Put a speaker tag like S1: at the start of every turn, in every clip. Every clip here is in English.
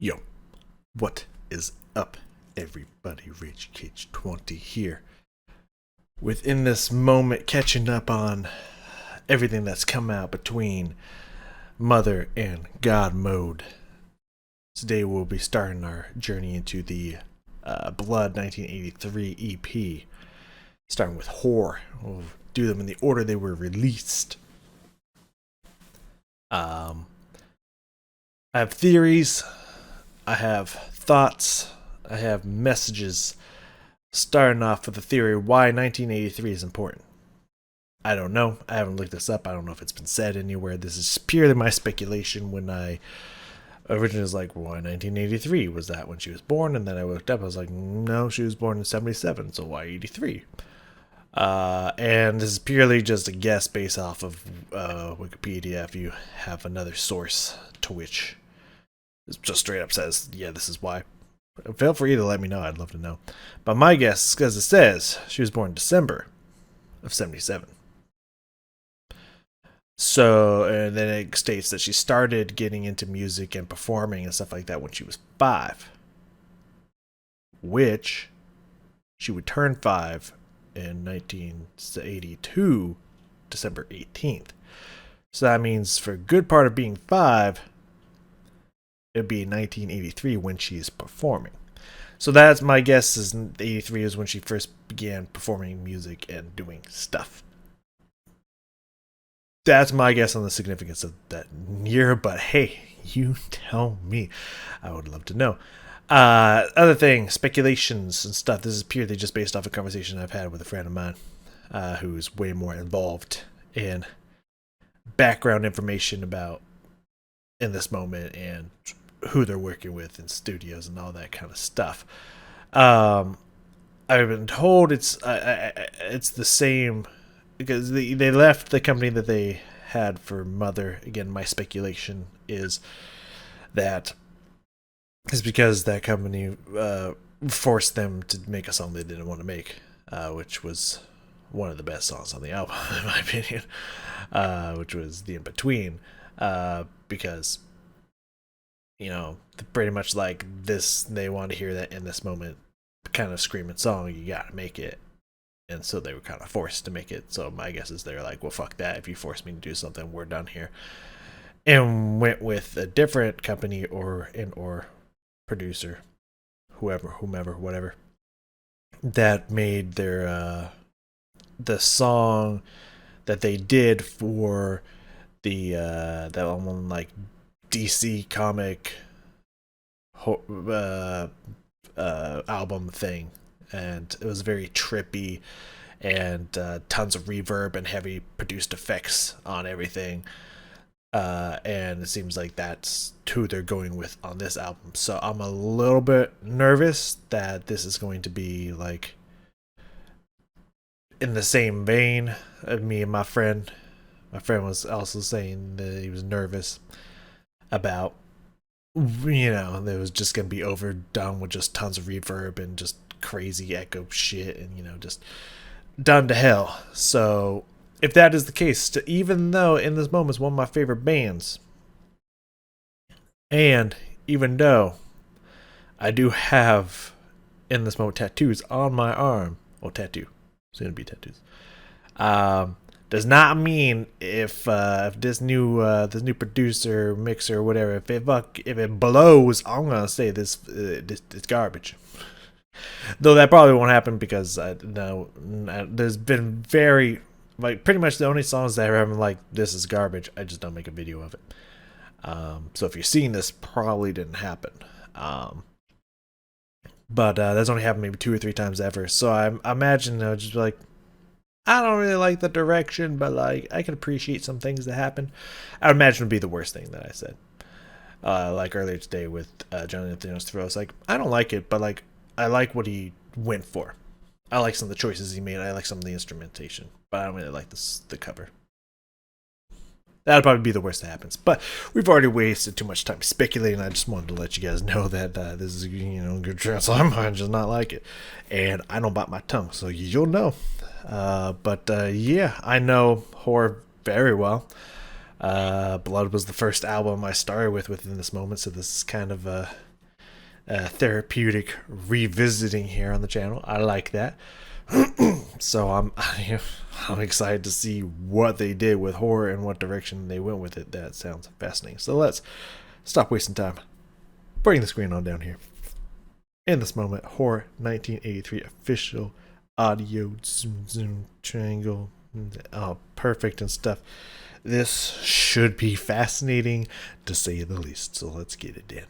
S1: Yo, what is up, everybody? Rage Cage 20 here. Within this moment, catching up on everything that's come out between Mother and God mode. Today we'll be starting our journey into the Blood 1983 EP. Starting with Whore. We'll do them in the order they were released. I have theories. I have thoughts. I have messages. Starting off with the theory why 1983 is important. I don't know. I haven't looked this up. I don't know if it's been said anywhere. This is purely my speculation. When I originally was like, why 1983? Was that when she was born? And then I looked up. I was like, no, she was born in 77. So why 83? And this is purely just a guess based off of Wikipedia. If you have another source to which it just straight up says, yeah, this is why. Feel free to let me know. I'd love to know. But my guess, because it says she was born in December of 77. So, and then it states that she started getting into music and performing and stuff like that when she was 5. Which she would turn 5 in 1982, December 18th. So that means for a good part of being 5, it'd be 1983 when she's performing. So that's my guess, is 83 is when she first began performing music and doing stuff. That's my guess on the significance of that year, but hey, you tell me. I would love to know. Other thing, speculations and stuff. This is purely just based off a conversation I've had with a friend of mine who's way more involved in background information about in this moment and who they're working with in studios and all that kind of stuff. I've been told it's the same because they left the company that they had for Mother. Again, my speculation is that it's because that company forced them to make a song they didn't want to make, which was one of the best songs on the album, in my opinion, which was The In Between, because, you know, pretty much like this, they want to hear that in this moment kind of screaming song, you gotta make it. And so they were kind of forced to make it. So my guess is they're like, well, fuck that. If you force me to do something, we're done here. And went with a different company or producer, whomever, whatever, that made their the song that they did for the that one, like DC comic album thing, and it was very trippy and tons of reverb and heavy produced effects on everything. And it seems like that's who they're going with on this album. So I'm a little bit nervous that this is going to be like in the same vein of me and my friend. My friend was also saying that he was nervous about, you know, that it was just going to be overdone with just tons of reverb and just crazy echo shit and, you know, just done to hell. So if that is the case, even though In This Moment is one of my favorite bands, and even though I do have In This Moment tattoos on my arm, or tattoo, soon to be tattoos, does not mean if this new producer, mixer, whatever, if it blows, I'm gonna say this it's garbage. Though that probably won't happen because there's been very, like, pretty much the only songs that I'm like, this is garbage, I just don't make a video of it. So if you're seeing this, probably didn't happen. But that's only happened maybe 2 or 3 times ever. So I imagine they'll just be like, I don't really like the direction, but like I can appreciate some things that happen. I would imagine would be the worst thing that I said. Like earlier today with Jonathan Throws, like, I don't like it, but like I like what he went for. I like some of the choices he made. I like some of the instrumentation, but I don't really like the cover. That'll probably be the worst that happens. But we've already wasted too much time speculating. I just wanted to let you guys know that this is, you know, a good chance I might just not like it. And I don't bite my tongue, so you'll know. But yeah, I know Whore very well. Blood was the first album I started with within this moment, so this is kind of therapeutic revisiting here on the channel. I like that. So I'm excited to see what they did with horror and what direction they went with it. That sounds fascinating. So let's stop wasting time. Bring the screen on down here. In this moment, Horror 1983 official audio zoom triangle. Oh, perfect and stuff. This should be fascinating to say the least. So let's get it in.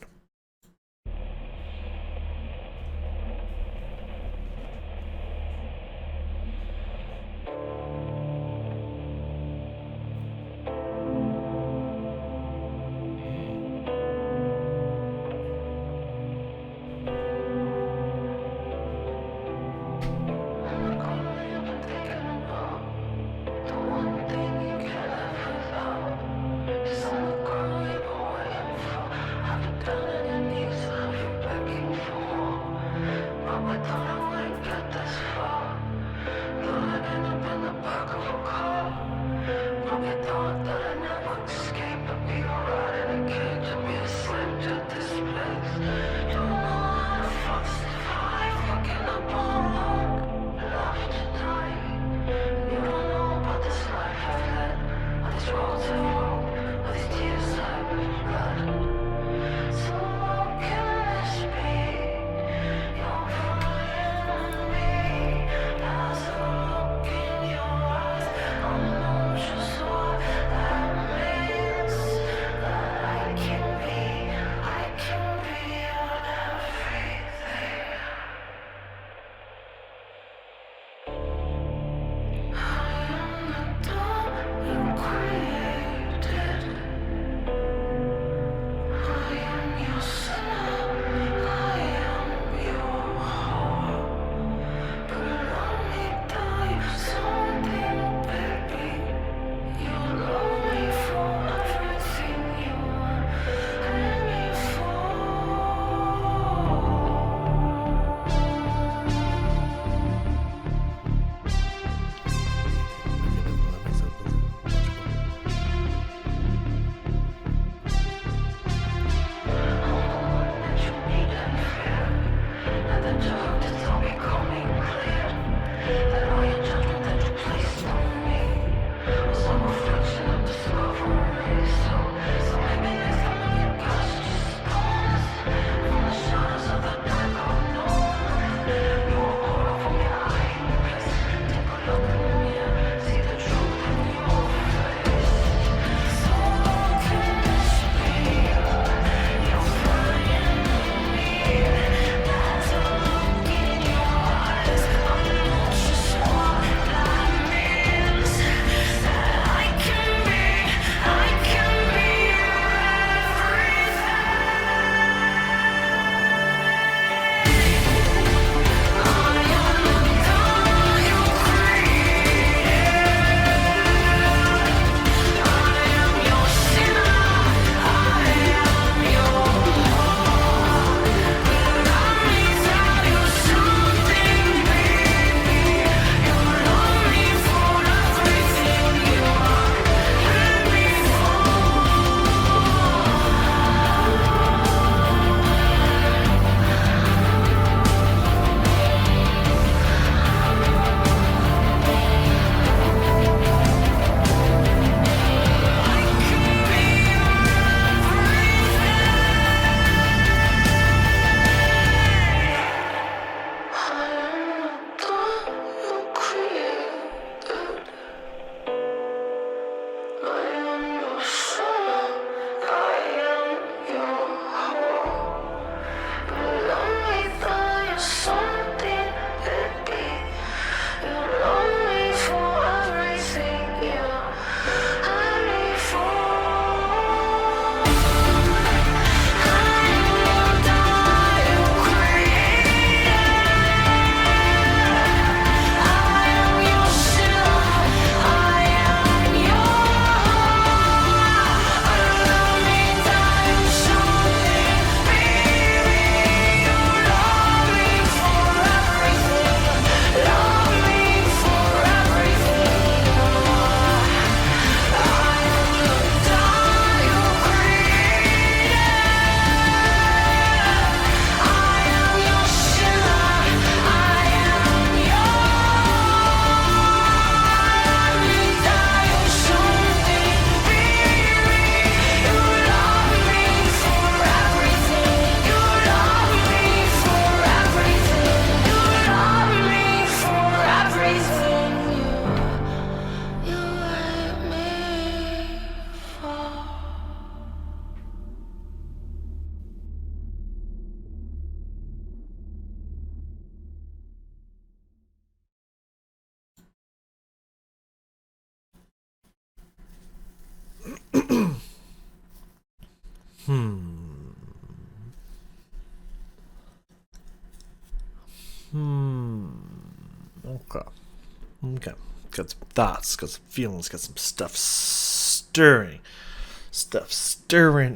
S1: got some thoughts, got some feelings, got some stuff stirring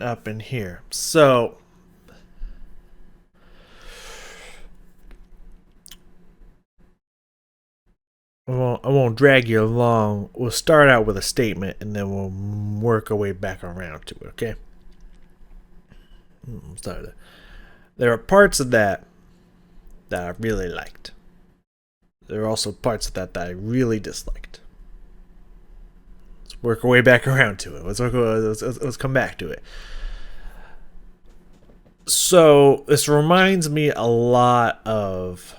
S1: up in here. So I won't drag you along. We'll start out with a statement and then we'll work our way back around to it, okay? There are parts of that I really liked. There are also parts of that I really disliked. Let's work our way back around to it. Let's come back to it. So this reminds me a lot of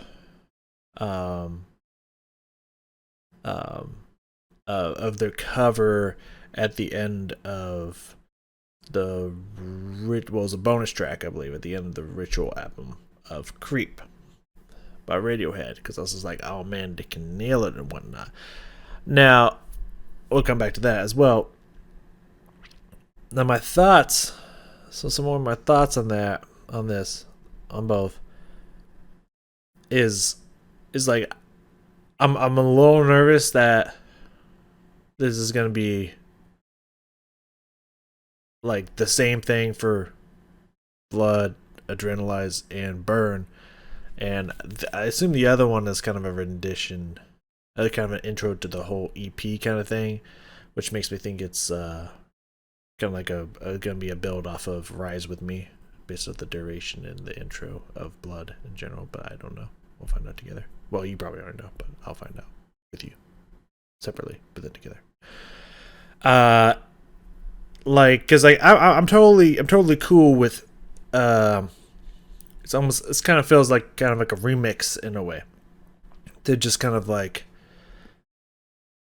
S1: their cover at the end of the it was a bonus track, I believe, at the end of the Ritual album of Creep by Radiohead, because I was just like, oh man, they can nail it and whatnot. Now we'll come back to that as well. Now my thoughts, so some more of my thoughts on both is like I'm a little nervous that this is gonna be like the same thing for Blood, Adrenalize, and Burn, and I assume the other one is kind of a rendition, kind of an intro to the whole EP kind of thing, which makes me think it's kind of like gonna be a build off of Rise With Me, based on the duration and the intro of Blood in general. But I don't know. We'll find out together. Well, you probably already know, but I'll find out with you separately, but then together. Like, cause like I'm totally cool with. It's kind of feels like kind of like a remix in a way. To just kind of like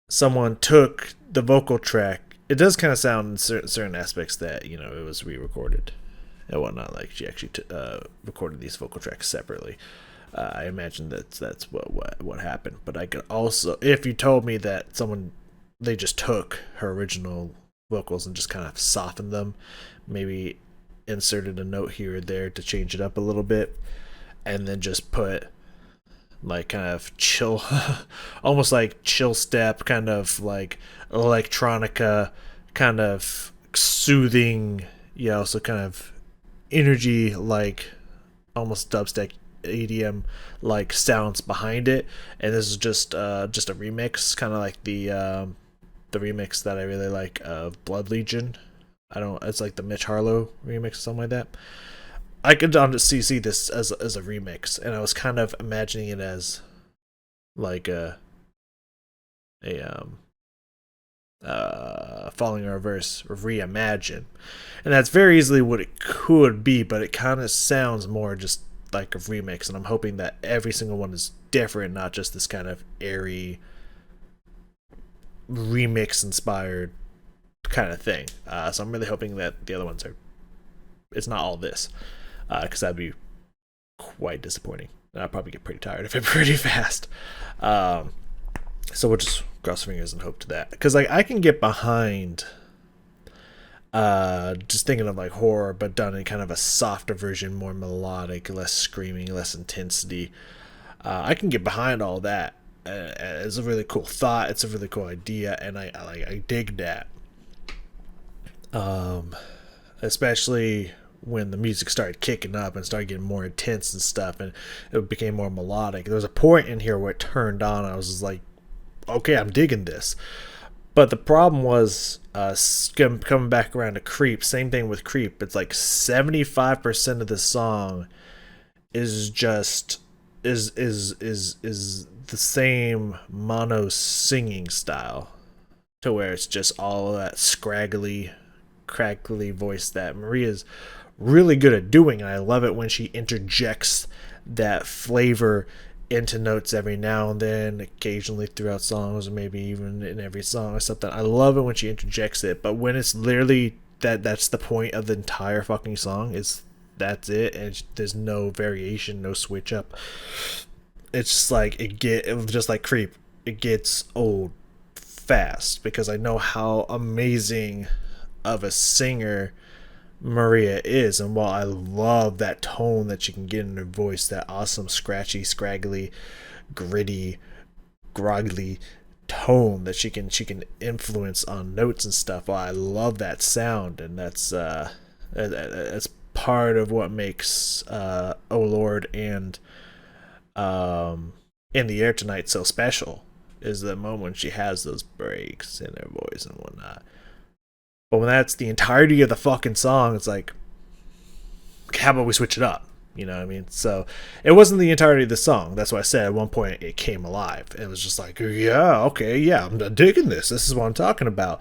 S1: someone took the vocal track. It does kind of sound in certain aspects that it was re-recorded and whatnot. Like she actually recorded these vocal tracks separately. I imagine that's what happened. But I could also, if you told me that they just took her original vocals and just kind of softened them, maybe inserted a note here or there to change it up a little bit, and then just put like kind of chill, almost like chill step, kind of like electronica, kind of soothing, so kind of energy, like almost dubstep EDM like sounds behind it. And this is just a remix, kind of like the remix that I really like of Blood Legion. It's like the Mitch Harlow remix or something like that. I could see this as a remix, and I was kind of imagining it as like a Falling in Reverse reimagine, and that's very easily what it could be, but it kind of sounds more just like a remix, and I'm hoping that every single one is different, not just this kind of airy remix inspired kind of thing. So I'm really hoping that the other ones it's not all this, because that'd be quite disappointing, and I'll probably get pretty tired of it pretty fast. So we'll just cross fingers and hope to that, because like I can get behind just thinking of like horror, but done in kind of a softer version, more melodic, less screaming, less intensity. I can get behind all that. It's a really cool thought. It's a really cool idea, and I dig that. Especially when the music started kicking up and started getting more intense and stuff, and it became more melodic. There was a point in here where it turned on, and I was just like, okay, I'm digging this. But the problem was coming back around to Creep. Same thing with Creep. It's like 75% of the song is just is the same mono singing style, to where it's just all of that scraggly, crackly voice that Maria's really good at doing, and I love it when she interjects that flavor into notes every now and then, occasionally throughout songs, or maybe even in every song or something. I love it when she interjects it, but when it's literally that's the point of the entire fucking song, that's it, and there's no variation, no switch up. It's just like just like Creep, it gets old fast, because I know how amazing of a singer Maria is, and while I love that tone that she can get in her voice, that awesome scratchy, scraggly, gritty, groggly tone that she can influence on notes and stuff. Well, I love that sound, and that's part of what makes Oh Lord and In the Air Tonight so special, is the moment when she has those breaks in her voice and whatnot. But when that's the entirety of the fucking song, it's like, how about we switch it up? You know what I mean? So it wasn't the entirety of the song. That's why I said at one point it came alive. It was just like, yeah, okay, yeah, I'm digging this. This is what I'm talking about.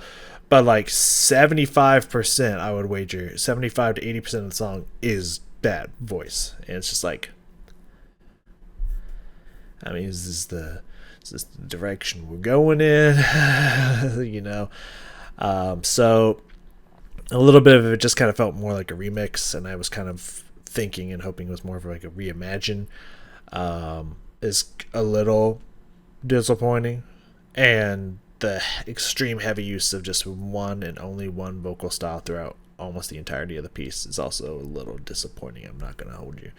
S1: But like 75%, I would wager, 75 to 80% of the song is that voice. And it's just like, I mean, is this the direction we're going in? You know? So a little bit of it just kind of felt more like a remix, and I was kind of thinking and hoping it was more of like a reimagine. Is a little disappointing, and the extreme heavy use of just one and only one vocal style throughout almost the entirety of the piece is also a little disappointing. I'm not gonna hold you.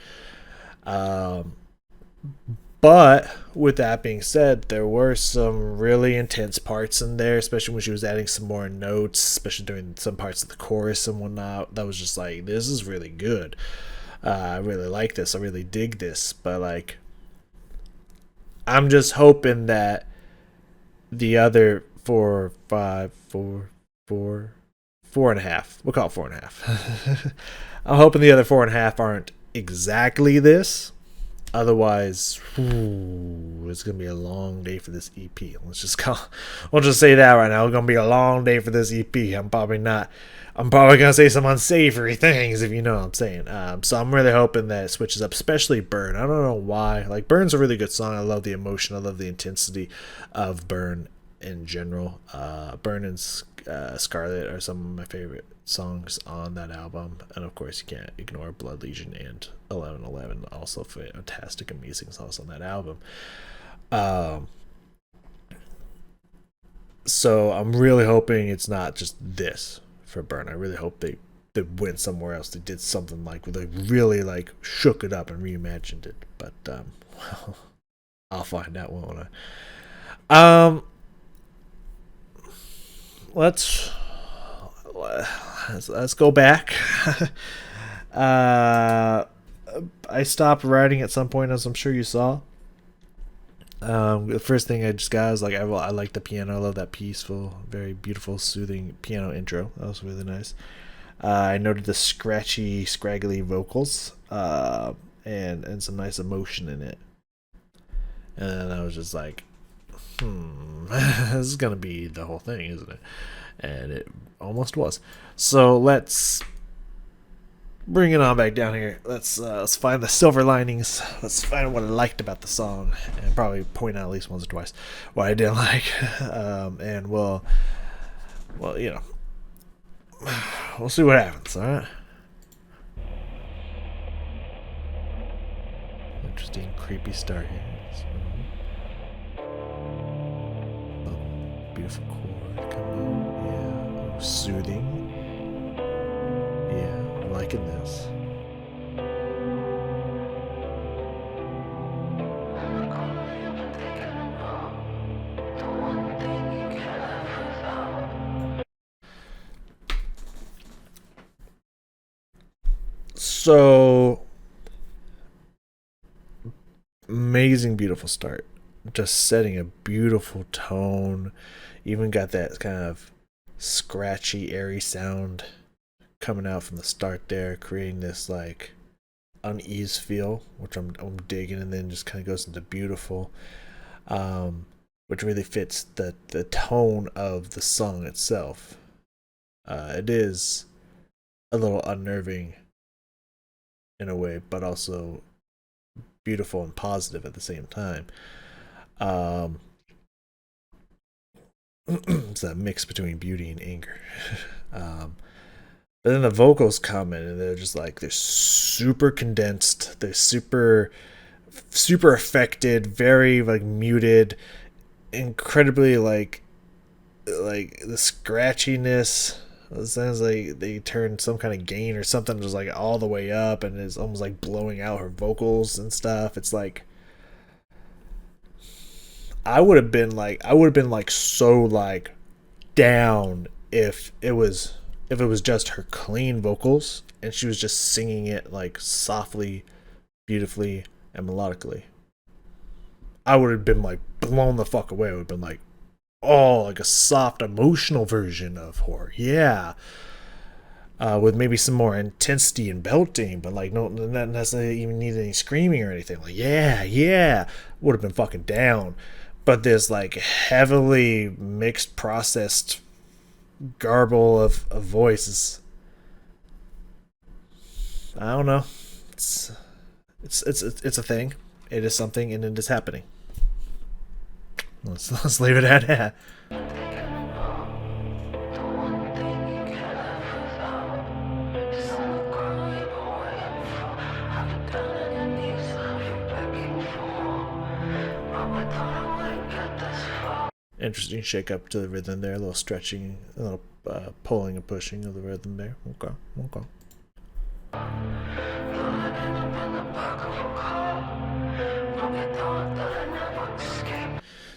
S1: But with that being said, there were some really intense parts in there, especially when she was adding some more notes, especially during some parts of the chorus and whatnot. That was just like, this is really good. I really like this. I really dig this. But like, I'm just hoping that the other four and a half. We'll call it 4.5. I'm hoping the other 4.5 aren't exactly this. Otherwise, it's gonna be a long day for this EP. We'll just say that right now. It's gonna be a long day for this EP. I'm probably gonna say some unsavory things, if you know what I'm saying. So I'm really hoping that it switches up, especially Burn. I don't know why. Like, Burn's a really good song. I love the emotion. I love the intensity of Burn in general. Burn and Scarlet are some of my favorite songs on that album, and of course you can't ignore Blood Legion and 1111, also fantastic, amazing songs on that album. So I'm really hoping it's not just this for Burn. I really hope they went somewhere else. They did something like they really like shook it up and reimagined it. But well, I'll find out, won't I? Let's go back. I stopped writing at some point, as I'm sure you saw. The first thing I just got was like, I like the piano. I love that peaceful, very beautiful, soothing piano intro. That was really nice. I noted the scratchy, scraggly vocals, and some nice emotion in it. And then I was just like, this is gonna be the whole thing, isn't it? And it almost was. So let's bring it on back down here. Let's find the silver linings. Let's find what I liked about the song, and probably point out at least once or twice what I didn't like. And we'll you know, we'll see what happens. All right. Interesting, creepy start here. Beautiful chord coming in. Yeah. Soothing. Yeah, I'm liking this. So amazing, beautiful start. Just setting a beautiful tone. Even got that kind of scratchy, airy sound coming out from the start there, creating this like unease feel, which I'm digging, and then just kind of goes into beautiful, which really fits the tone of the song itself. It is a little unnerving in a way, but also beautiful and positive at the same time. It's that mix between beauty and anger. But then the vocals come in, and they're just like, they're super condensed, they're super affected, very like muted, incredibly like the scratchiness. It sounds like they turned some kind of gain or something just like all the way up, and it's almost like blowing out her vocals and stuff. It's like, I would have been like so like down if it was just her clean vocals and she was just singing it like softly, beautifully, and melodically. I would have been like blown the fuck away. I would have been like, oh, like a soft emotional version of horror. Yeah. With maybe some more intensity and belting, but like no, not necessarily even need any screaming or anything. Like, yeah, would have been fucking down. But this like heavily mixed, processed garble of voices. I don't know. It's a thing. It is something, and it is happening. Let's leave it at that. Interesting shake up to the rhythm there, a little stretching, a little pulling and pushing of the rhythm there. Okay.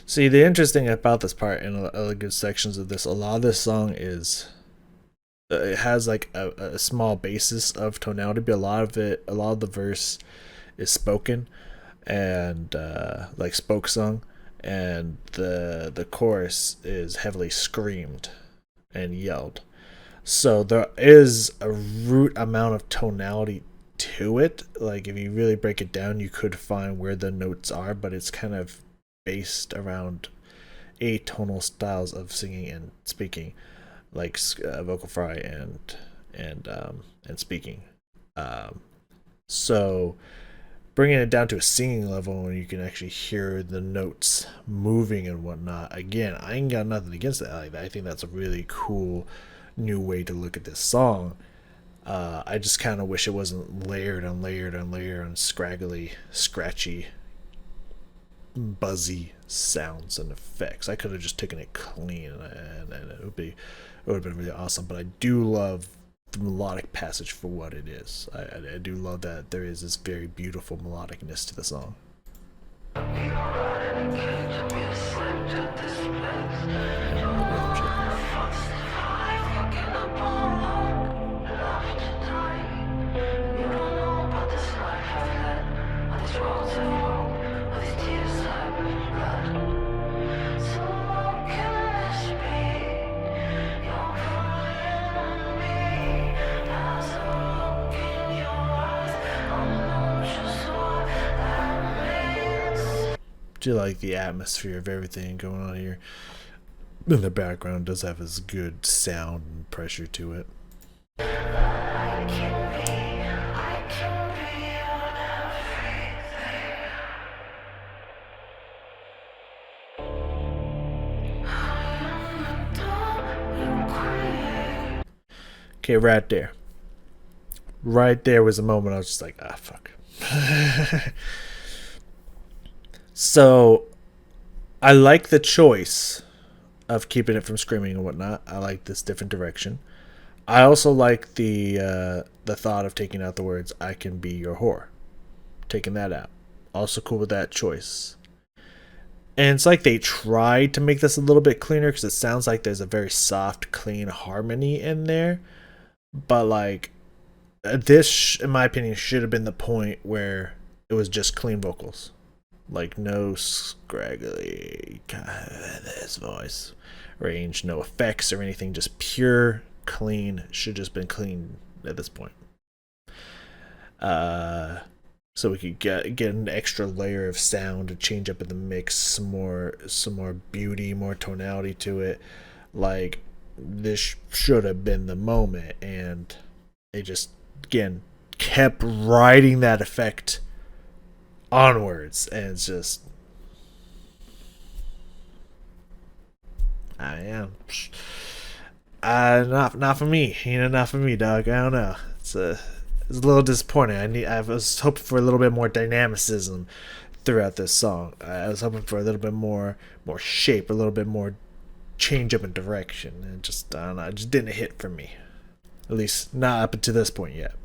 S1: See, the interesting about this part in other good sections of this, a lot of this song is it has like a small basis of tonality, but a lot of the verse is spoken and like spoke sung, and the chorus is heavily screamed and yelled. So there is a root amount of tonality to it. Like if you really break it down, you could find where the notes are, but it's kind of based around atonal styles of singing and speaking, like vocal fry and speaking. So bringing it down to a singing level when you can actually hear the notes moving and whatnot. Again, I ain't got nothing against that. Like, I think that's a really cool new way to look at this song. I just kind of wish it wasn't layered on layered on layered on scraggly, scratchy, buzzy sounds and effects. I could have just taken it clean and it would have been really awesome. But I do love the melodic passage for what it is. I do love that there is this very beautiful melodicness to the song. Do you like the atmosphere of everything going on here? In the background does have this good sound and pressure to it. Okay, right there. Right there was a moment I was just like, ah, fuck. So, I like the choice of keeping it from screaming and whatnot. I like this different direction. I also like the thought of taking out the words "I can be your whore," taking that out. Also cool with that choice. And it's like they tried to make this a little bit cleaner because it sounds like there's a very soft, clean harmony in there. But like this, in my opinion, should have been the point where it was just clean vocals. Like no scraggly kind of this voice range, no effects or anything, just pure clean. Should just been clean at this point. So we could get an extra layer of sound to change up in the mix, some more beauty, more tonality to it. Like this should have been the moment, and they just again kept riding that effect onwards, and it's just not for me, not for me, dog. I don't know. It's a little disappointing. I was hoping for a little bit more dynamicism throughout this song. I was hoping for a little bit more shape, a little bit more change up in direction, and just I don't know. It just didn't hit for me, at least not up to this point yet.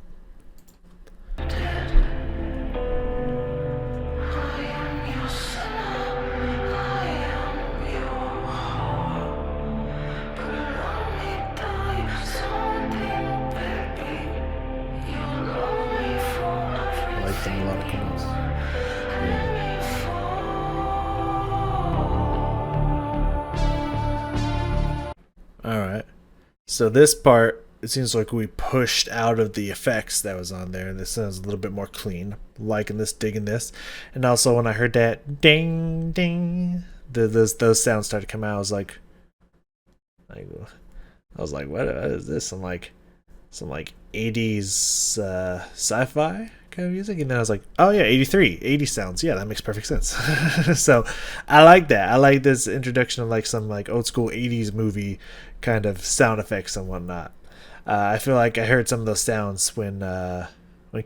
S1: the melodic notes. Alright. So this part, it seems like we pushed out of the effects that was on there. This sounds a little bit more clean. Liking this, digging this. And also when I heard that ding, ding, those sounds started to come out, I was like, what is this? Some 80s sci-fi kind of music. And then I was like, oh yeah, 83, 80 sounds. Yeah, that makes perfect sense. So I like that. I like this introduction of like some like old school 80s movie kind of sound effects and whatnot. I feel like I heard some of those sounds when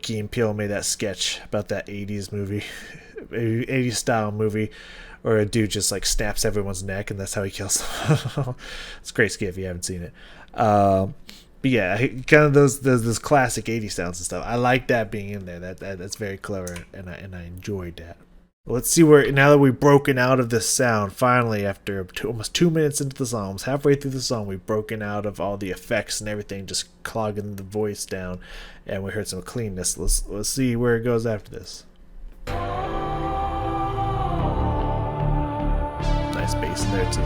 S1: Key and Peele made that sketch about that 80s movie, 80s style movie, or a dude just like snaps everyone's neck and that's how he kills them. It's a great skit if you haven't seen it. But yeah, kind of those classic 80s sounds and stuff. I like that being in there. That's very clever, and I enjoyed that. Let's see where, now that we've broken out of this sound, finally, after almost 2 minutes into the song, almost halfway through the song, we've broken out of all the effects and everything, just clogging the voice down, and we heard some cleanness. Let's see where it goes after this. Nice bass in there too.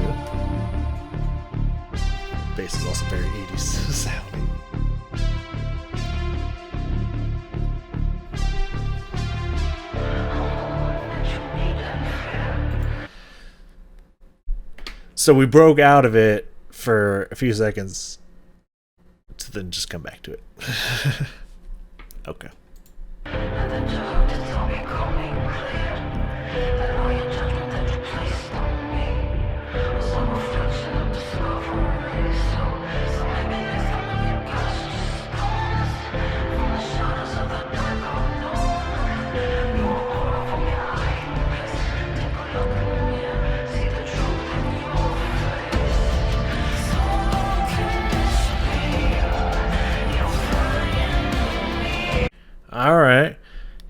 S1: Bass is also very 80s sounding. So we broke out of it for a few seconds to then just come back to it. Okay. Alright.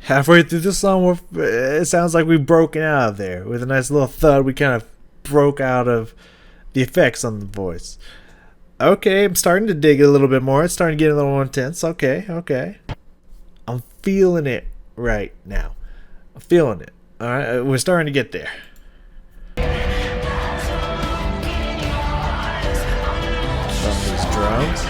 S1: Halfway through the song, it sounds like we've broken out of there. With a nice little thud, we kind of broke out of the effects on the voice. Okay, I'm starting to dig it a little bit more. It's starting to get a little more intense. Okay. I'm feeling it right now. I'm feeling it. Alright, we're starting to get there. Some of these drums.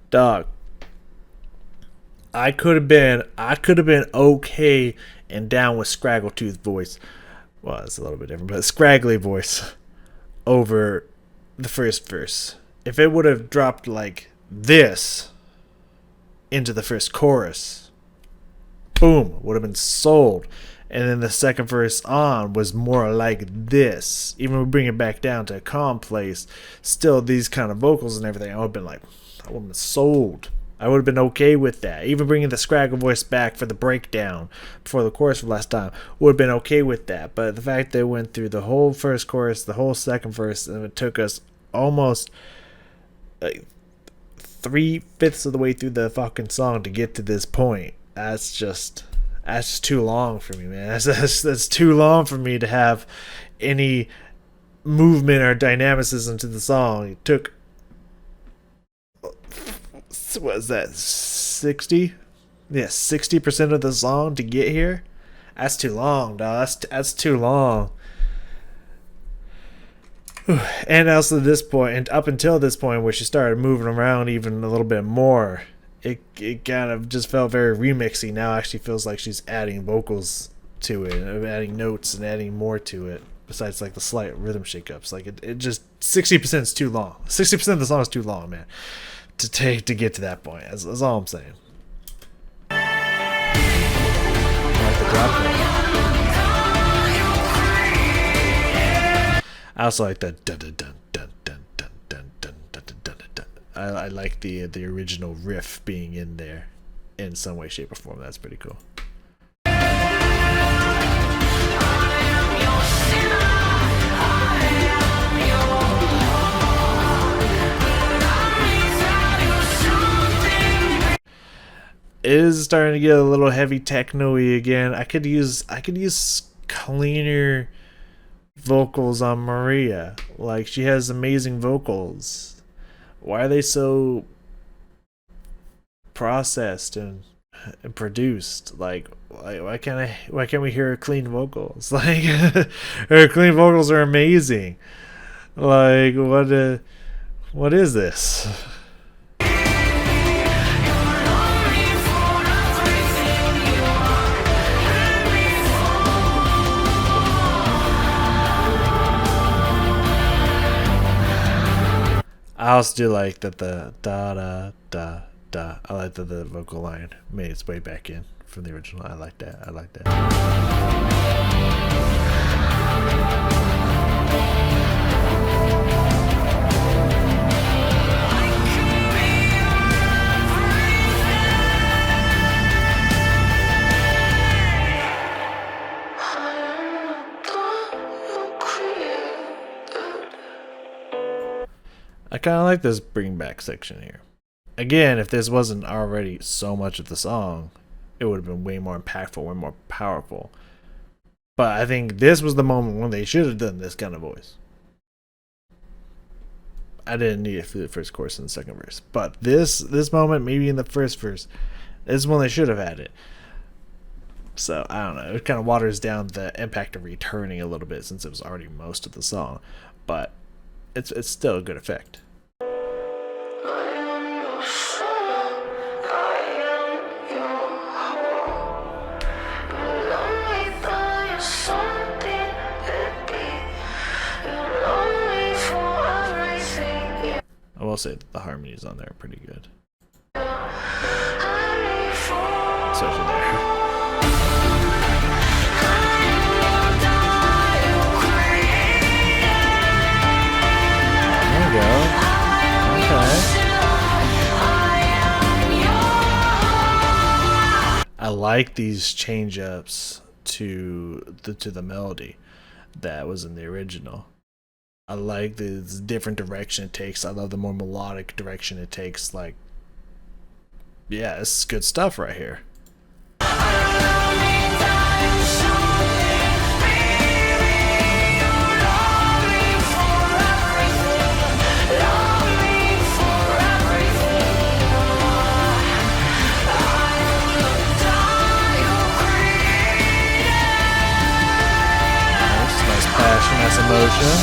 S1: Dog, I could have been okay and down with Scraggletooth voice. Well, it's a little bit different, but Scraggly voice over the first verse. If it would have dropped like this into the first chorus, boom, would have been sold. And then the second verse on was more like this. Even when we bring it back down to a calm place, still these kind of vocals and everything, I would have been like, I would have been sold. I would have been okay with that. Even bringing the Scraggle voice back for the breakdown before the chorus for last time would have been okay with that. But the fact that it went through the whole first chorus, the whole second verse, and it took us almost like 3/5 of the way through the fucking song to get to this point. That's just too long for me, man. That's too long for me to have any movement or dynamicism to the song. It took, what is that, 60? Yeah, 60% of the song to get here. That's too long, dog. That's too long. And also this point, and up until this point where she started moving around even a little bit more, it kind of just felt very remixy. Now it actually feels like she's adding vocals to it, adding notes and adding more to it, besides like the slight rhythm shakeups. Like it just 60% is too long. 60% of the song is too long, man, to get to that point. That's all I'm saying. I like the drop there. I also like the dun dun dun dun dun dun dun dun dun dun dun. I like the original riff being in there in some way, shape, or form. That's pretty cool. It is starting to get a little heavy techno-y again. I could use cleaner vocals on Maria. Like, she has amazing vocals. Why are they so processed and produced? Like why can't we hear her clean vocals? Like, her clean vocals are amazing. Like, what is this? I also do like that the da da da da. I like that the vocal line made its way back in from the original. I like that. I like that. I kind of like this bring back section here. Again, if this wasn't already so much of the song, it would have been way more impactful, way more powerful. But I think this was the moment when they should have done this kind of voice. I didn't need it for the first chorus and the second verse, but this moment, maybe in the first verse, is when they should have had it. So I don't know. It kind of waters down the impact of returning a little bit since it was already most of the song, but it's still a good effect. I will say that the harmonies on there are pretty good. Especially there. There we go. Okay. I like these change ups to the melody that was in the original. I like the different direction it takes. I love the more melodic direction it takes. Like, yeah, this is good stuff right here. Nice passion, nice emotion.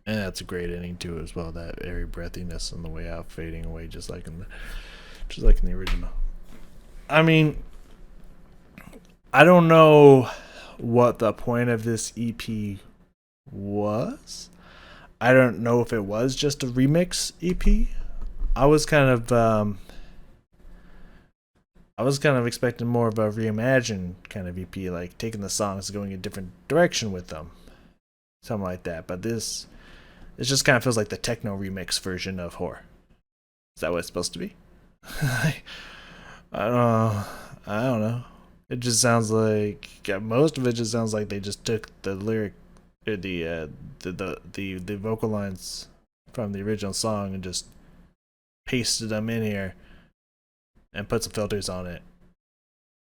S1: And that's a great ending too, as well. That airy breathiness on the way out, fading away, just like in the original. I mean, I don't know what the point of this EP was. I don't know if it was just a remix EP. I was kind of expecting more of a reimagined kind of EP, like taking the songs and going a different direction with them, something like that. But this. It just kind of feels like the techno remix version of Whore. Is that what it's supposed to be? I don't know. It just sounds like most of it just sounds like they just took the lyric, or the vocal lines from the original song and just pasted them in here and put some filters on it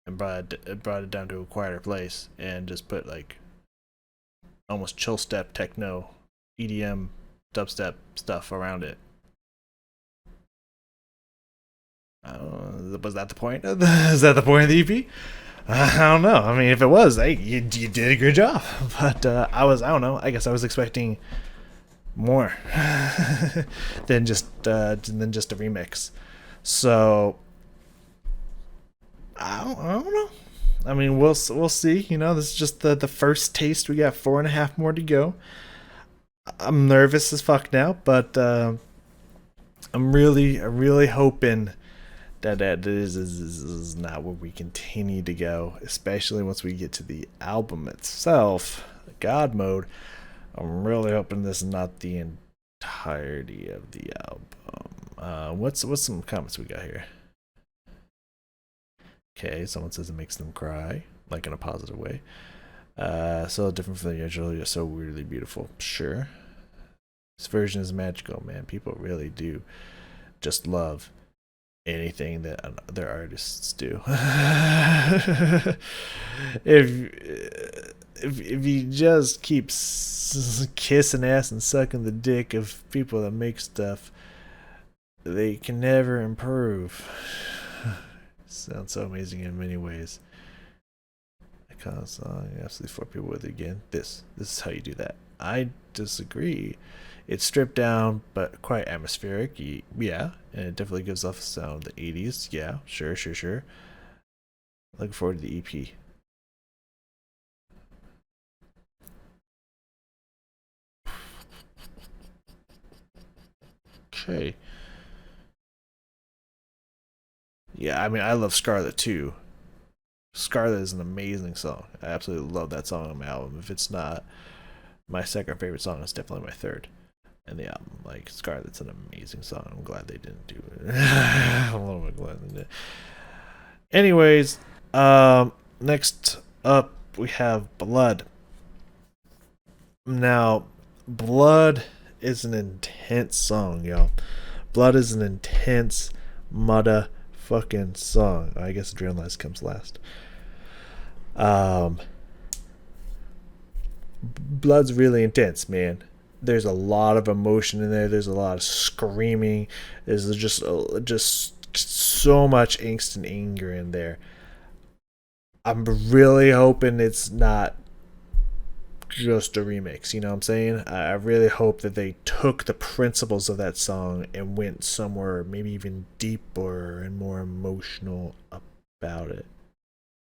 S1: and brought it down to a quieter place and just put like almost chill step techno EDM dubstep stuff around it. Was that the point? Is that the point of the EP? I don't know. I mean, if it was, hey, you did a good job. But I don't know. I guess I was expecting more than just a remix. So I don't know. I mean, we'll see. You know, this is just the first taste. We got 4.5 more to go. I'm nervous as fuck now, but I'm really hoping That is not where we continue to go, especially once we get to the album itself, God Mode. I'm really hoping this is not the entirety of the album. What's some comments we got here? Okay, someone says it makes them cry, like in a positive way. So different from the original, you're so weirdly beautiful. Sure. This version is magical, man. People really do just love anything that their artists do. if you just keep kissing ass and sucking the dick of people that make stuff, they can never improve. Sounds so amazing in many ways. Icon song, absolutely for people with it again. This is how you do that. I disagree. It's stripped down, but quite atmospheric. Yeah, and it definitely gives off the sound of the 80s. Yeah, sure. Looking forward to the EP. Okay. Yeah, I mean, I love Scarlet too. Scarlet is an amazing song. I absolutely love that song on my album. If it's not my second favorite song, it's definitely my third in the album. Like, Scarlet's an amazing song. I'm glad they didn't do it. I'm a little bit glad they did. Anyways, next up we have Blood. Now, Blood is an intense song, y'all. Blood is an intense motherfucking song. I guess Adrenalize comes last. Blood's really intense, man. There's a lot of emotion in there. There's a lot of screaming. There's just so much angst and anger in there. I'm really hoping it's not just a remix, you know what I'm saying? I really hope that they took the principles of that song and went somewhere maybe even deeper and more emotional about it.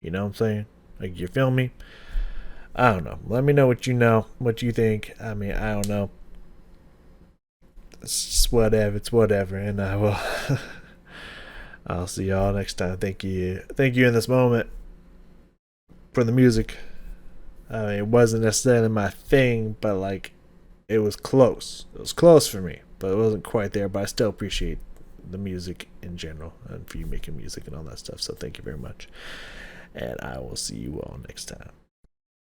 S1: You know what I'm saying? Like, you feel me? I don't know. Let me know what you think. I mean, I don't know. It's just whatever. It's whatever. And I will. I'll see y'all next time. Thank you in this moment for the music. I mean, it wasn't necessarily my thing, but like, it was close. It was close for me, but it wasn't quite there. But I still appreciate the music in general and for you making music and all that stuff. So thank you very much. And I will see you all next time.